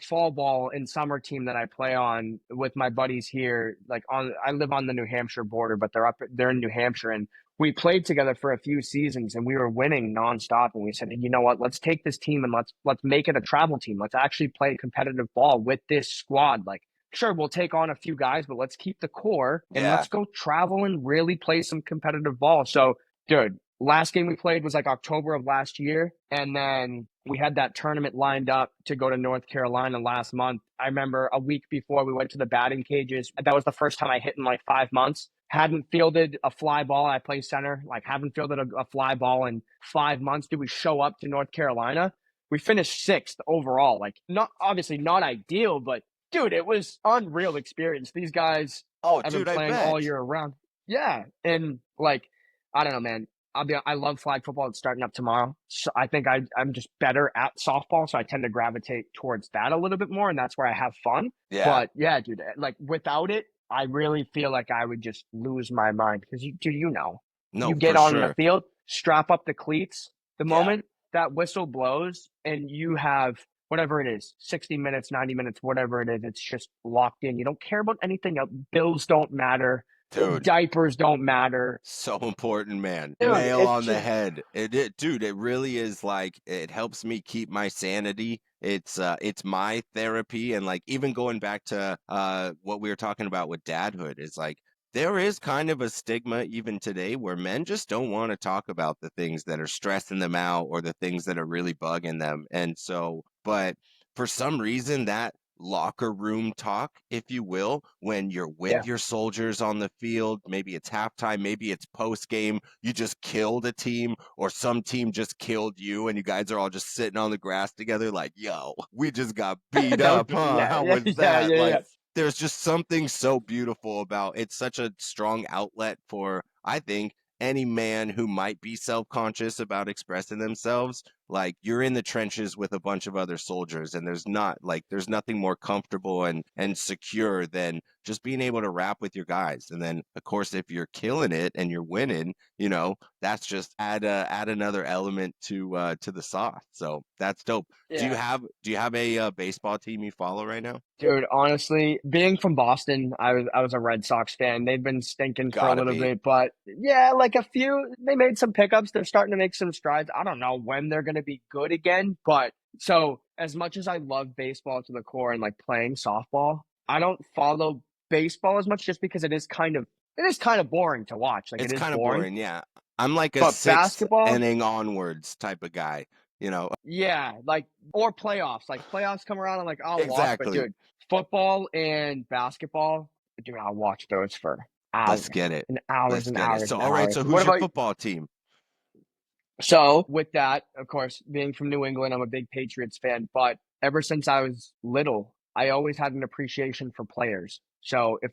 fall ball and summer team that I play on with my buddies here. I live on the New Hampshire border, but they're in New Hampshire, and we played together for a few seasons, and we were winning nonstop. And we said, you know what? Let's take this team and let's make it a travel team. Let's actually play competitive ball with this squad. Like sure, we'll take on a few guys, but let's keep the core and
Yeah.
let's go travel and really play some competitive ball. So, dude, last game we played was like October of last year. And then we had that tournament lined up to go to North Carolina last month. I remember a week before we went to the batting cages. That was the first time I hit in like 5 months. Hadn't fielded a fly ball. I play center. Like, haven't fielded a fly ball in 5 months. Did we show up to North Carolina? We finished sixth overall. Like, not obviously not ideal, but dude, it was unreal experience. These guys
Oh,
have been
dude, I
playing all
bet.
year round. Yeah, and like I don't know, man. I love flag football. It's starting up tomorrow. So I think I'm just better at softball, so I tend to gravitate towards that a little bit more, and that's where I have fun.
Yeah.
But yeah, dude, like without it, I really feel like I would just lose my mind because you
No,
get
for
on the
sure.
field, strap up the cleats. The
Yeah.
moment that whistle blows, and you have whatever it is, 60 minutes, 90 minutes, whatever it is, it's just locked in. You don't care about anything else. Bills don't matter.
Dude,
Diapers don't matter.
so important, man.
Dude,
Nail
it's
on the
just,
head. Dude, it really is like it helps me keep my sanity. It's my therapy, and like even going back to what we were talking about with dadhood is like there is kind of a stigma even today where men just don't want to talk about the things that are stressing them out or the things that are really bugging them. And so, but for some reason that locker room talk, if you will, when you're with
yeah.
your soldiers on the field. Maybe it's halftime, maybe it's post game. You just killed a team, or some team just killed you, and you guys are all just sitting on the grass together, like, yo, we just got beat
That was,
up, huh?
yeah,
How
yeah,
was
yeah,
that?
yeah,
Like,
yeah.
there's just something so beautiful about it's such a strong outlet for, I think, any man who might be self-conscious about expressing themselves. Like you're in the trenches with a bunch of other soldiers, and there's nothing more comfortable and secure than just being able to rap with your guys. And then of course if you're killing it and you're winning, that's just add another element to the sauce. So that's dope. do you
Yeah.
have do you have a baseball team you follow right now?
Dude, honestly, being from Boston, I was a Red Sox fan. They've been stinking for a
Gotta
little
be.
bit, but yeah, like they made some pickups. They're starting to make some strides. I don't know when they're going to be good again, but so as much as I love baseball to the core and like playing softball, I don't follow baseball as much just because it is kind of boring to watch. Like it
It's
is
kind of
boring.
boring, yeah. I'm like a
But
sixth
basketball,
inning onwards type of guy, you know.
yeah, like or playoffs. Like playoffs come around, I'm like, I'll watch. But
Exactly.
dude, football and basketball, dude, I'll watch those for
Let's get it.
and hours
Let's
and
get it.
hours
So,
and
all right.
hours.
So,
What
who's your
about
football team?
So with that, of course, being from New England, I'm a big Patriots fan, but ever since I was little, I always had an appreciation for players. So
Okay.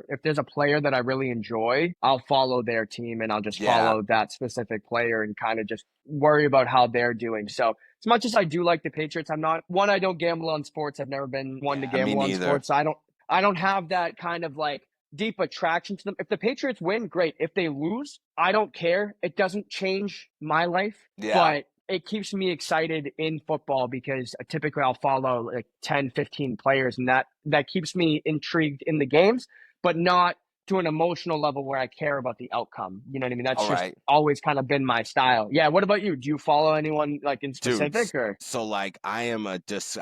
if there's a player that I really enjoy, I'll follow their team and I'll just
Yeah.
follow that specific player and kind of just worry about how they're doing. So as much as I do like the Patriots, I'm not one, I don't gamble on sports. I've never been one to
Yeah. Me
gamble on
neither.
sports. So I don't have that kind of like deep attraction to them. If the Patriots win, great. If they lose, I don't care. It doesn't change my life,
Yeah.
but it keeps me excited in football because typically I'll follow like 10, 15 players and that keeps me intrigued in the games, but not to an emotional level where I care about the outcome. You know what I mean? That's
All
just
right.
always kind of been my style. Yeah, what about you? Do you follow anyone like in
Dudes,
specific or
so like I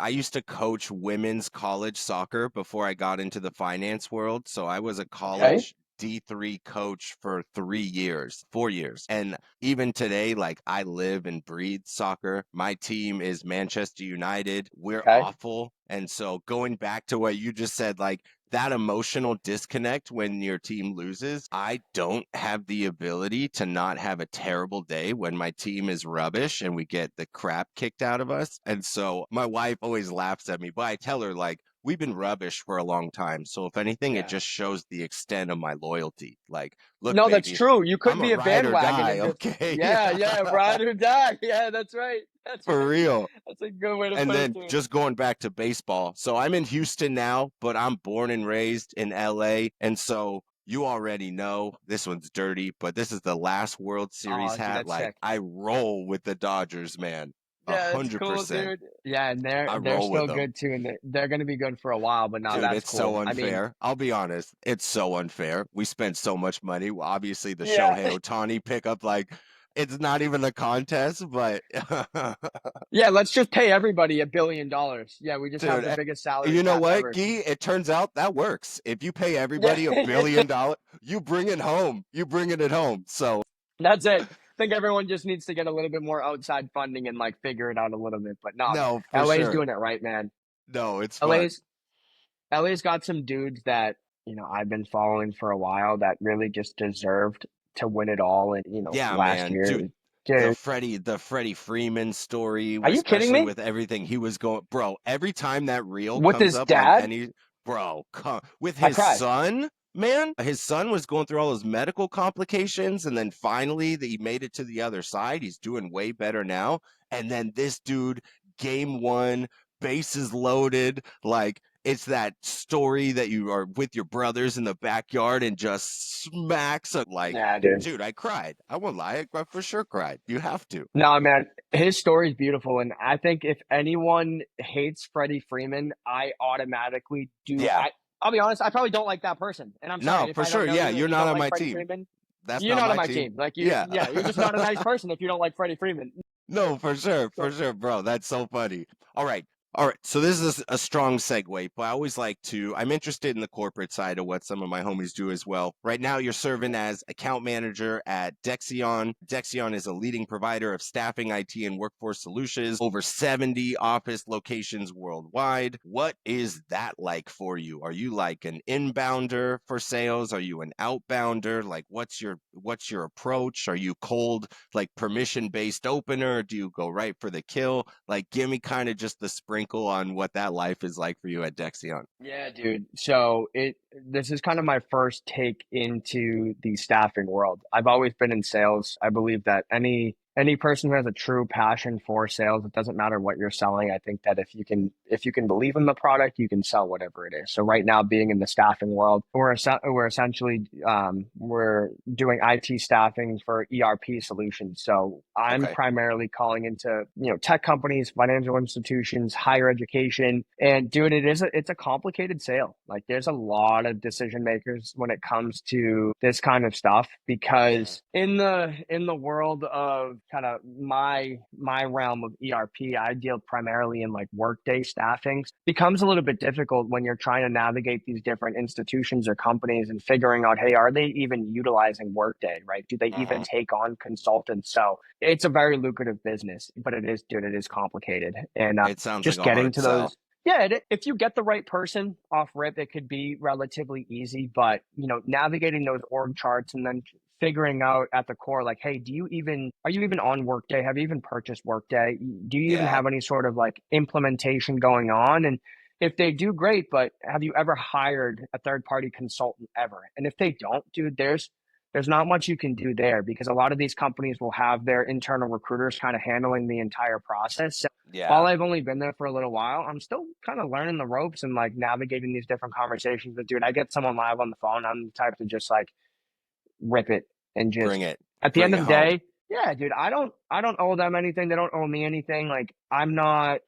used to coach women's college soccer before I got into the finance world. So I was a
okay?
college D3 coach for 3 years, 4 years. And even today, like I live and breathe soccer. My team is Manchester United. We're
Okay.
awful. And so going back to what you just said, like that emotional disconnect when your team loses, I don't have the ability to not have a terrible day when my team is rubbish and we get the crap kicked out of us. And so my wife always laughs at me, but I tell her, like, we've been rubbish for a long time. So if anything, it
Yeah.
just shows the extent of my loyalty. Like, look,
No, that's
baby,
true. You
I'm
could
a
be a
ride or
bandwagon
die,
and just
okay?
yeah, yeah, ride or die. Yeah, that's right. That's
For
right.
real.
That's a good way to
And
put it,
then
dude.
just going back to baseball. So I'm in Houston now, but I'm born and raised in LA. And so you already know this one's dirty, but this is the last World Series
Oh, dude,
hat.
that's
Like
sick.
I roll with the Dodgers, man. A
Yeah, that's
hundred
cool,
percent.
dude. Yeah, and they're
I
they're
roll with
still
them.
good too, and they're going to be good for a while. But no,
Dude,
that's
it's so
cool. I mean,
unfair. I'll be honest. It's so unfair. We spent so much money. Well, obviously, the
yeah,
Shohei Otani pickup, like, it's not even a contest, but
yeah. Let's just pay everybody $1 billion. Yeah, we just have
dude,
the biggest salary
you know
cap
what,
ever.
Gee? It turns out that works. If you pay
Yeah,
everybody $1 billion, you bring it home. You bring it home. So
that's it. I think everyone just needs to get a little bit more outside funding and like figure it out a little bit. But no,
no, for
LA's
sure.
doing it right, man.
No, it's fun.
LA's LA's got some dudes that, I've been following for a while that really just deserved to win it all and,
Yeah,
last
man. Dude,
year. Dude,
the Freddie Freeman story,
are you kidding
especially
me?
with everything he was going, bro. Every time that reel
With
comes
his
up on
dad?
any, bro, with
I
his
cry.
son, man, his son was going through all those medical complications, and then finally he made it to the other side. He's doing way better now. And then this dude, game one, bases loaded, like it's that story that you are with your brothers in the backyard and just smacks a, like,
Yeah, dude.
dude, I cried. I won't lie. I for sure cried. You have to.
No, man, his story is beautiful. And I think if anyone hates Freddie Freeman, I automatically do.
Yeah.
I'll be honest, I probably don't like that person. And I'm
No,
sorry if
for
I don't
sure.
know
Yeah.
you and
You're
you
not
don't
on
like
my
Freddie
team.
Freeman.
That's
You're
not
not on
my
my
team.
team. Like
Yeah.
you're just not a nice person if you don't like Freddie Freeman.
No, for sure.
So,
For sure, bro. That's so funny. All right. All right. So this is a strong segue, but I always like to, I'm interested in the corporate side of what some of my homies do as well. Right now, you're serving as account manager at Dexion. Dexion is a leading provider of staffing, IT, and workforce solutions, over 70 office locations worldwide. What is that like for you? Are you like an inbounder for sales? Are you an outbounder? Like what's your approach? Are you cold, like permission based opener? Do you go right for the kill? Like, give me kind of just the sprinkle on what that life is like for you at Dexion.
yeah, dude. So this is kind of my first take into the staffing world. I've always been in sales. I believe that any person who has a true passion for sales, it doesn't matter what you're selling. I think that if you can believe in the product, you can sell whatever it is. So right now, being in the staffing world, we're essentially we're doing IT staffing for ERP solutions. So I'm
Okay.
primarily calling into tech companies, financial institutions, higher education, and dude, it's a complicated sale. Like there's a lot of decision makers when it comes to this kind of stuff
Yeah.
because in the world of kind of my realm of ERP, I deal primarily in like workday staffings. Becomes a little bit difficult when you're trying to navigate these different institutions or companies and figuring out, hey, are they even utilizing workday, right? Do they even
Hmm.
take on consultants? So it's a very lucrative business, but it is, dude, it is complicated. And
It sounds like
just
a
getting
hard
to
sell.
those, Yeah, if you get the right person off rip, it could be relatively easy. But navigating those org charts and then figuring out at the core, like, hey, are you even on Workday? Have you even purchased Workday? Do you even
Yeah.
have any sort of like implementation going on? And if they do, great. But have you ever hired a third party consultant ever? And if they don't, dude, there's not much you can do there because a lot of these companies will have their internal recruiters kind of handling the entire process. While
Yeah.
I've only been there for a little while, I'm still kind of learning the ropes and like navigating these different conversations. But dude, I get someone live on the phone, I'm the type to just like rip it and just
Bring it.
at the
Bring
end of
it
the
home.
day, yeah, dude, I don't owe them anything. They don't owe me anything. Like I'm not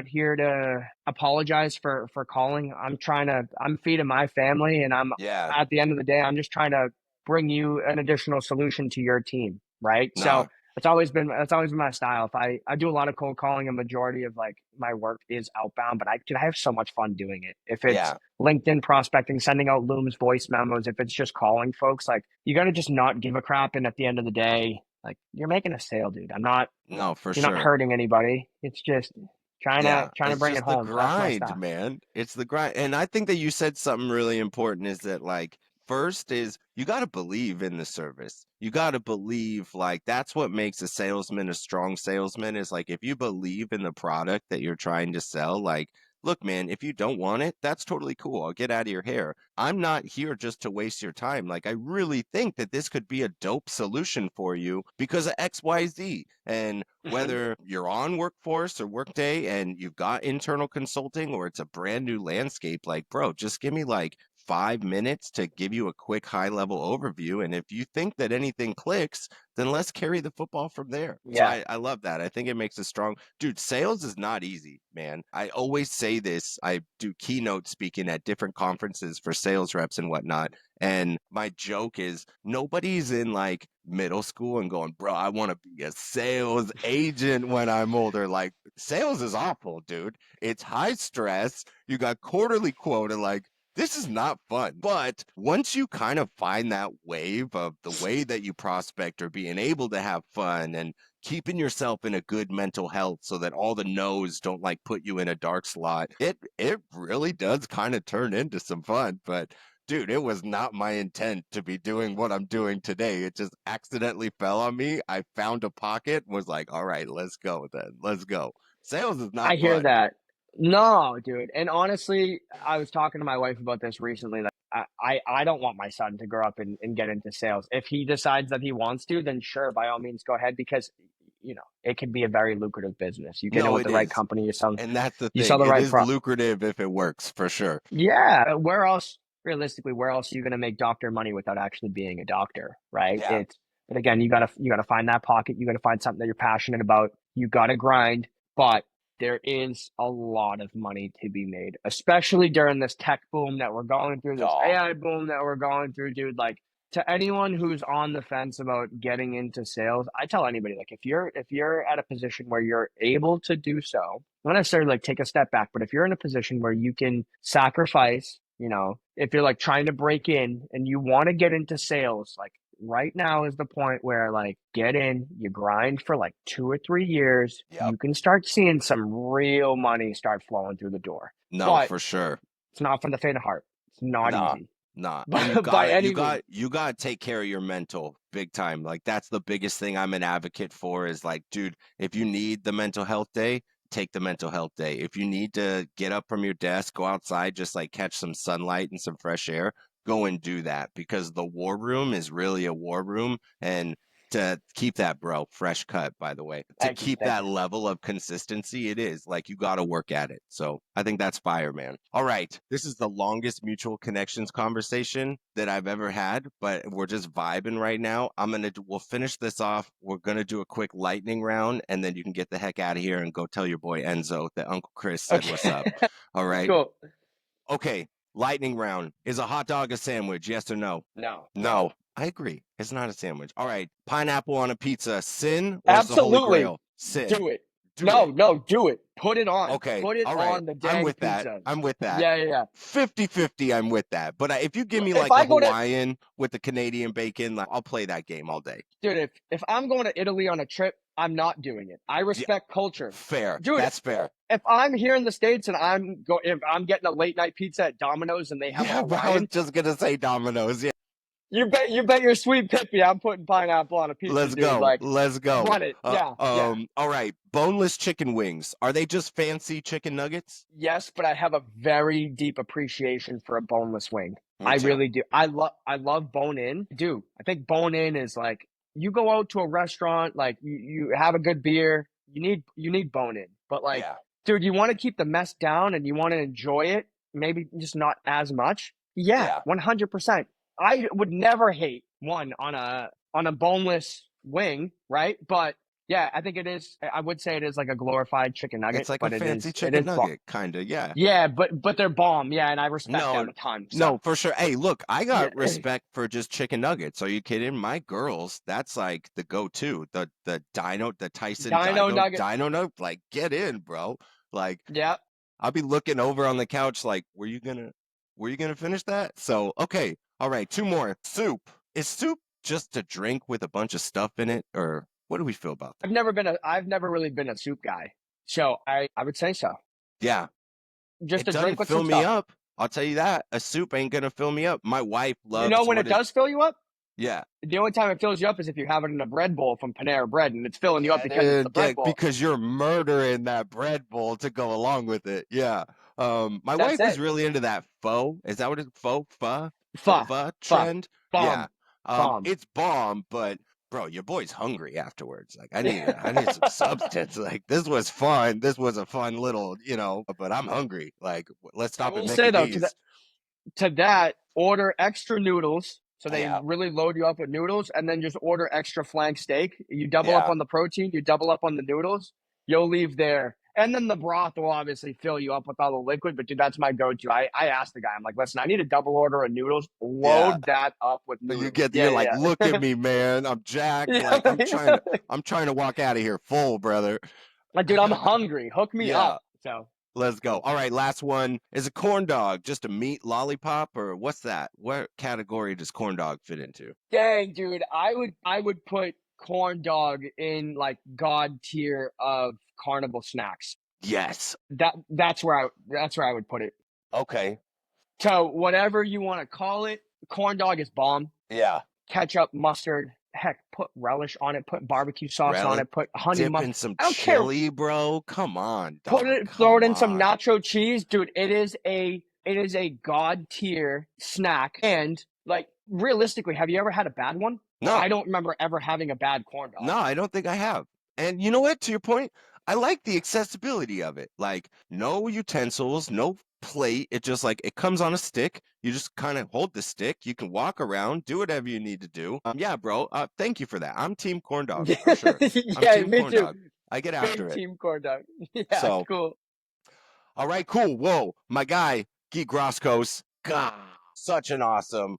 here to apologize for calling. I'm feeding my family and I'm
Yeah.
at the end of the day, I'm just trying to bring you an additional solution to your team, right? So
No.
that's always been my style. If I do a lot of cold calling, a majority of like my work is outbound, but I have so much fun doing it. If it's
Yeah.
LinkedIn prospecting, sending out Looms voice memos, if it's just calling folks, like you got to just not give a crap. And at the end of the day, like you're making a sale, dude.
No, for
You're not
sure.
hurting anybody. It's just trying to
It's
bring it
just the
home. That's my
grind,
style.
man. It's the grind. And I think that you said something really important is that, like, first is you got to believe in the service. You got to believe, like, that's what makes a salesman a strong salesman is like, if you believe in the product that you're trying to sell, like, look, man, if you don't want it, that's totally cool. I'll get out of your hair. I'm not here just to waste your time. Like, I really think that this could be a dope solution for you because of XYZ. And
Mhm.
whether you're on Workforce or Workday and you've got internal consulting or it's a brand new landscape, like, bro, just give me like 5 minutes to give you a quick high level overview. And if you think that anything clicks, then let's carry the football from there. So
Yeah,
I love that. I think it makes a strong dude. Sales is not easy, man. I always say this. I do keynote speaking at different conferences for sales reps and whatnot. And my joke is nobody's in like middle school and going, bro, I want to be a sales agent when I'm older. Like, sales is awful, dude. It's high stress. You got quarterly quota. Like, this is not fun. But once you kind of find that wave of the way that you prospect or being able to have fun and keeping yourself in a good mental health so that all the no's don't like put you in a dark slot, it really does kind of turn into some fun. But dude, it was not my intent to be doing what I'm doing today. It just accidentally fell on me. I found a pocket, was like, all right, let's go then. Let's go. Sales is
I
not
hear
fun.
that. No, dude. And honestly, I was talking to my wife about this recently. Like, I don't want my son to grow up and get into sales. If he decides that he wants to, then sure, by all means, go ahead because it can be a very lucrative business. You get in
No,
with
it
the right
is.
company,
And that's the
you sell
thing.
the
It
right
is
pro.
lucrative if it works, for sure.
Yeah, realistically, where else are you going to make doctor money without actually being a doctor, right?
Yeah.
But again, you gotta find that pocket. You gotta find something that you're passionate about. You gotta grind, but there is a lot of money to be made, especially during this tech boom that we're going through, this
Oh,
AI boom that we're going through, dude. Like to anyone who's on the fence about getting into sales, I tell anybody, like if you're at a position where you're able to do so, not necessarily like take a step back, but if you're in a position where you can sacrifice, if you're like trying to break in and you want to get into sales, like right now is the point where like get in, you grind for like 2 or 3 years,
yep.
you can start seeing some real money start flowing through the door.
No,
But
for sure.
it's not for the faint of heart. It's not
Nah,
easy.
nah. And you
By
gotta, you
any means.
got, you gotta take care of your mental big time. Like that's the biggest thing I'm an advocate for is like, dude, if you need the mental health day, take the mental health day. If you need to get up from your desk, go outside, just like catch some sunlight and some fresh air, go and do that because the war room is really a war room. And to keep that, bro, fresh cut, by the way, to
Thank you.
keep
Thank
that
you.
level of consistency, it is like you got to work at it. So I think that's fire, man. All right. This is the longest mutual connections conversation that I've ever had, but we're just vibing right now. We'll finish this off. We're going to do a quick lightning round, and then you can get the heck out of here and go tell your boy Enzo that Uncle Chris said what's
Okay.
up. All right.
Cool.
Okay. Lightning round. Is a hot dog a sandwich? Yes or no?
No.
No. I agree. It's not a sandwich. All right. Pineapple on a pizza, sin or is the holy
Absolutely.
grail? Sin.
Do it.
Do
No,
it.
no, do it. Put it on.
Okay.
Put it
All right.
on the
I'm
dang
with that.
pizza.
I'm with that.
Yeah, yeah, yeah.
50-50, I'm with that. But if you give me
If
like a
I go to
Hawaiian with the Canadian bacon, like, I'll play that game all day.
dude, if I'm going to Italy on a trip, I'm not doing it. I
Yeah,
respect culture.
fair.
Dude,
That's fair.
if I'm here in the States and if I'm getting a late night pizza at Domino's and they have a
Yeah, but I was
Hawaiian,
just gonna say Domino's. Yeah.
you bet your sweet pippy I'm putting pineapple on a pizza,
Let's
dude.
go.
Like,
Let's go.
run it. Yeah, yeah.
All right. Boneless chicken wings. Are they just fancy chicken nuggets?
Yes, but I have a very deep appreciation for a boneless wing.
Me
I
too.
really do. I love bone in. Dude, I think bone in is like you go out to a restaurant, like you have a good beer, you need bone in. But like,
Yeah.
dude, you want to keep the mess down and you want to enjoy it, maybe just not as much. Yeah,
Yeah.
100%. I would never hate one on a boneless wing, right? But yeah, I think it is. I would say it is like a glorified chicken nugget,
It's like a
but it
fancy
is it
chicken
is
nugget, kind of. Yeah.
yeah, but they're bomb. Yeah, and I respect
No,
them a ton.
no,
So
for sure. Hey, look, I
yeah,
got respect for just chicken nuggets. Are you kidding? My girls, that's like the go-to. The Tyson
Dino Nugget.
Dino nugget. Like, get in, bro. Like,
Yeah,
I'll be looking over on the couch, like, were you gonna finish that? So, okay, all right, two more. Soup. Is soup just a drink with a bunch of stuff in it, or what do we feel about that?
I've never really been a soup guy. So I would say so.
Yeah,
Just
it
a drink
doesn't
with
fill
some
me
stuff.
up. I'll tell you that. A soup ain't gonna fill me up. My wife
You know
loves
when it
what is
does fill you up?
yeah.
The only time it fills you up is if you have it in a bread bowl from Panera Bread and it's filling you up
Get
because it's the
in,
bread bowl.
because you're murdering that bread bowl to go along with it. Yeah. My
That's
wife is
it.
really into that pho. Is that what it's pho? Pho? The
Pho,
pho
pho,
trend? Yeah.
bomb, bomb.
It's bomb, but bro, your boy's hungry afterwards. Like I need some substance. Like this was fun. This was a fun little, but I'm hungry. Like let's
I
stop at
will
Mickey
say though,
D's.
to that, order extra noodles. So they
Yeah.
really load you up with noodles and then just order extra flank steak. You double up
Yeah.
on the protein, you double up on the noodles, you'll leave there. And then the broth will obviously fill you up with all the liquid. But dude, that's my go to. I asked the guy, I'm like, listen, I need a double order of noodles.
Yeah.
Load that up with
You
noodles.
get
Yeah,
you're like,
yeah,
look at
yeah.
me, man. I'm jacked.
Yeah,
Like I'm trying to walk out of here full, brother.
like, dude, I'm hungry. Hook me
Yeah,
up. So
let's go. All right, last one. Is a corn dog just a meat lollipop or what's that? What category does corn dog fit into?
dang, dude, I would put corn dog in like god tier of carnival snacks.
Yes.
That's where I would put it.
Okay.
So whatever you want to call it, corn dog is bomb.
Yeah.
Ketchup, mustard, heck, put relish on it, put barbecue sauce on
Relic.
it, put honey
Dip
mustard.
in some
I don't care.
chili, bro. Come on,
Put
dog.
it, throw it
Come
in some
on.
nacho cheese, dude. It is a god tier snack. And like realistically, have you ever had a bad one? I
No.
don't remember ever having a bad corn dog.
No, I don't think I have. And you know what? To your point, I like the accessibility of it. Like, no utensils, no plate. It just like it comes on a stick. You just kind of hold the stick. You can walk around, do whatever you need to do. Yeah, bro. Thank you for that. I'm team corn dog for sure. I'm
Yeah,
team
me
corn
too.
dog. I get after
Big
it.
team corn dog. Yeah,
So,
cool.
all right, cool. Whoa, my guy, Gui Groscos. God, such an awesome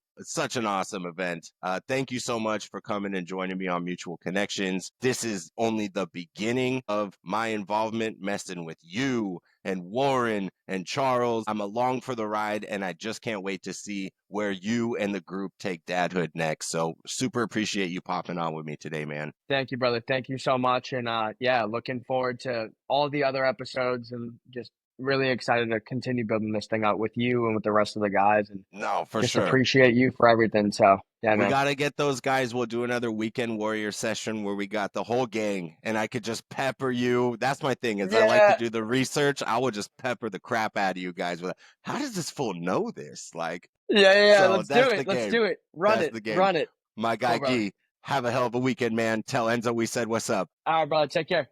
event. Thank you so much for coming and joining me on Mutual Connections. This is only the beginning of my involvement messing with you and Warren and Charles. I'm along for the ride, and I just can't wait to see where you and the group take dadhood next. So super appreciate you popping on with me today, man.
Thank you, brother. Thank you so much. And yeah, looking forward to all the other episodes and just really excited to continue building this thing out with you and with the rest of the guys and
No, for
just
sure.
appreciate you for everything. So yeah,
We
man.
got to get those guys. We'll do another weekend warrior session where we got the whole gang and I could just pepper you. That's my thing is I like to
Yeah.
do the research. I will just pepper the crap out of you guys with how does this fool know this? Like,
Yeah, yeah, yeah.
so
Let's do
that's the
it. Let's
game.
do it. Run
That's
it.
the game.
Run it.
My guy
Cool, brother.
Gee, have a hell of a weekend, man. Tell Enzo we said what's up.
All right, brother. Take care.